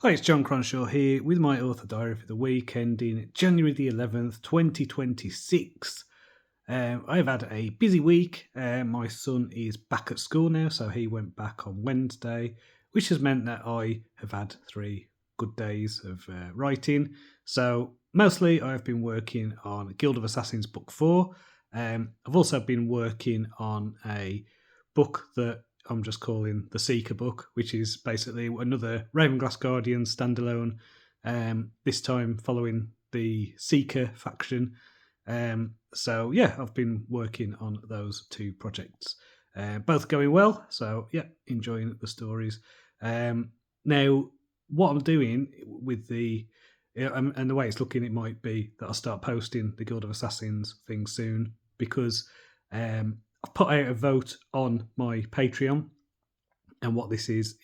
Hi, it's John Cronshaw here with my author diary for the week ending January the 11th, 2026. I've had a busy week. My son is back at school now, so he went back on Wednesday, which has meant that I have had 3 good days of writing. So mostly I've been working on Guild of Assassins Book 4. I've also been working on a book that I'm just calling the Seeker book, which is basically another Ravenglass Guardians standalone. This time following the Seeker faction. So yeah, I've been working on those 2 projects, both going well. So yeah, enjoying the stories. Now, what I'm doing with and the way it's looking, it might be that I'll start posting the Guild of Assassins thing soon because I've put out a vote on my Patreon, and what this is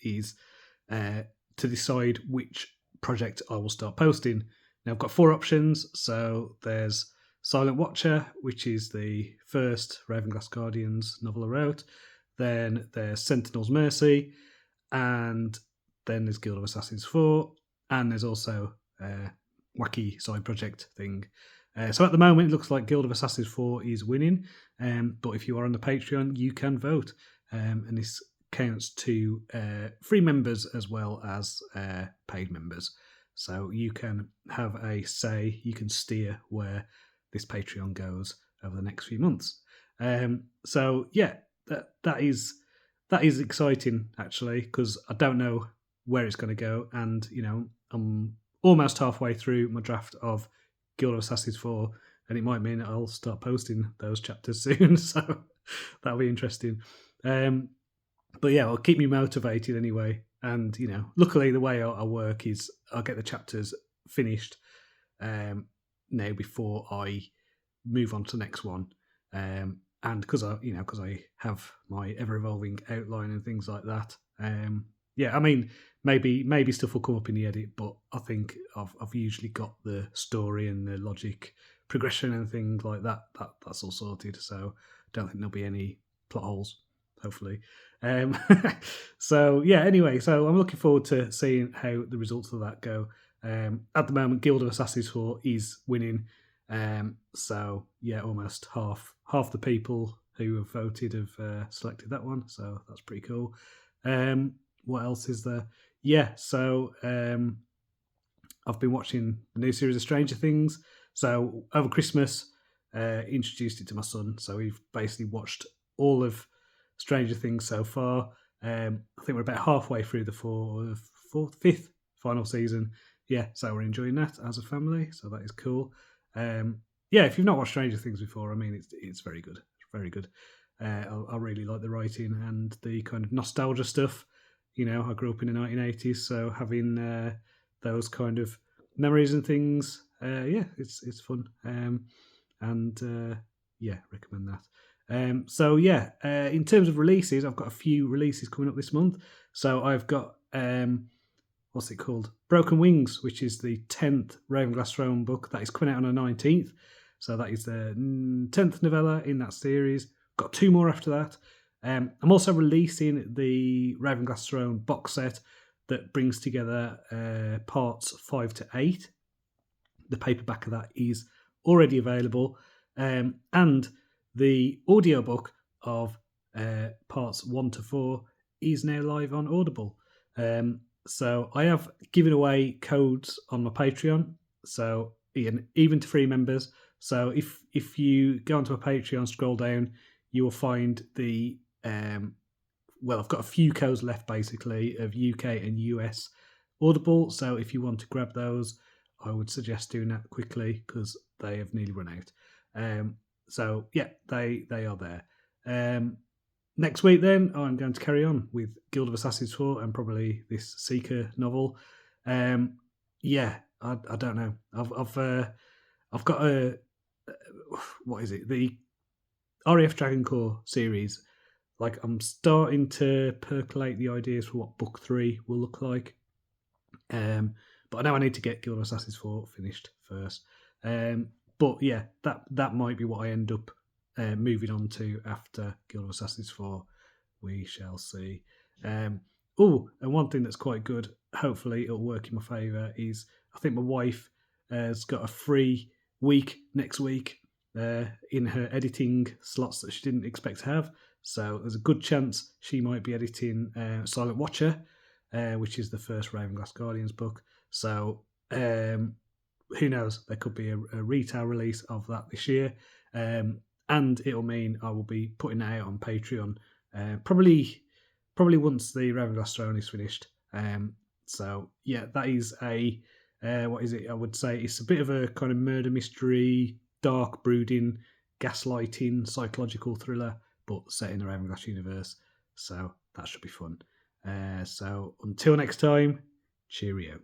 to decide which project I will start posting. Now, I've got 4 options. So there's Silent Watcher, which is the first Ravenglass Guardians novel I wrote. Then there's Sentinel's Mercy, and then there's Guild of Assassins 4, and there's also wacky side project thing. So at the moment, it looks like Guild of Assassins 4 is winning, but if you are on the Patreon, you can vote, and this counts to free members as well as paid members. So you can have a say, you can steer where this Patreon goes over the next few months. So yeah, that is exciting actually, because I don't know where it's going to go, and I'm almost halfway through my draft of Guild of Assassins 4, and it might mean I'll start posting those chapters soon. So that'll be interesting. But yeah, it'll keep me motivated anyway. And luckily the way I work is I'll get the chapters finished now before I move on to the next one. And because I have my ever evolving outline and things like that. Yeah, I mean, maybe stuff will come up in the edit, but I think I've usually got the story and the logic progression and things like that. That's all sorted. So I don't think there'll be any plot holes, hopefully. So yeah, anyway, so I'm looking forward to seeing how the results of that go. At the moment, Guild of Assassins 4 is winning. So yeah, almost half the people who have voted have selected that one. So that's pretty cool. What else is there? Yeah, so I've been watching the new series of Stranger Things. So over Christmas, introduced it to my son. So we've basically watched all of Stranger Things so far. I think we're about halfway through the fifth final season. Yeah, so we're enjoying that as a family. So that is cool. Yeah, if you've not watched Stranger Things before, I mean, it's very good. It's very good. I really like the writing and the kind of nostalgia stuff. I grew up in the 1980s, so having those kind of memories and things, yeah, it's fun. And yeah, recommend that. So yeah, in terms of releases, I've got a few releases coming up this month. So I've got what's it called? Broken Wings, which is the 10th Ravenglass Throne book that is coming out on the 19th. So that is the 10th novella in that series. Got 2 more after that. I'm also releasing the Ravenglass Throne box set that brings together parts 5 to 8. The paperback of that is already available. And the audiobook of parts 1 to 4 is now live on Audible. So I have given away codes on my Patreon, so even to free members. So if you go onto my Patreon, scroll down, you will find the I've got a few codes left basically of UK and US Audible. So if you want to grab those, I would suggest doing that quickly because they have nearly run out. So yeah, they are there. Next week, then, I'm going to carry on with Guild of Assassins 4 and probably this Seeker novel. Yeah, I don't know. I've got what is it? The RAF Dragon Corps series. Like, I'm starting to percolate the ideas for what book 3 will look like. But I know I need to get Guild of Assassins 4 finished first. But yeah, that might be what I end up moving on to after Guild of Assassins 4. We shall see. Oh, and one thing that's quite good, hopefully it'll work in my favour, is I think my wife has got a free week next week in her editing slots that she didn't expect to have. So there's a good chance she might be editing Silent Watcher, which is the first Ravenglass Guardians book. So who knows? There could be a retail release of that this year. And it'll mean I will be putting that out on Patreon probably once the Ravenglass Throne is finished. So yeah, that is a what is it? I would say it's a bit of a kind of murder mystery, dark brooding, gaslighting, psychological thriller, but set in the Ravenglass universe. So that should be fun. So until next time, cheerio.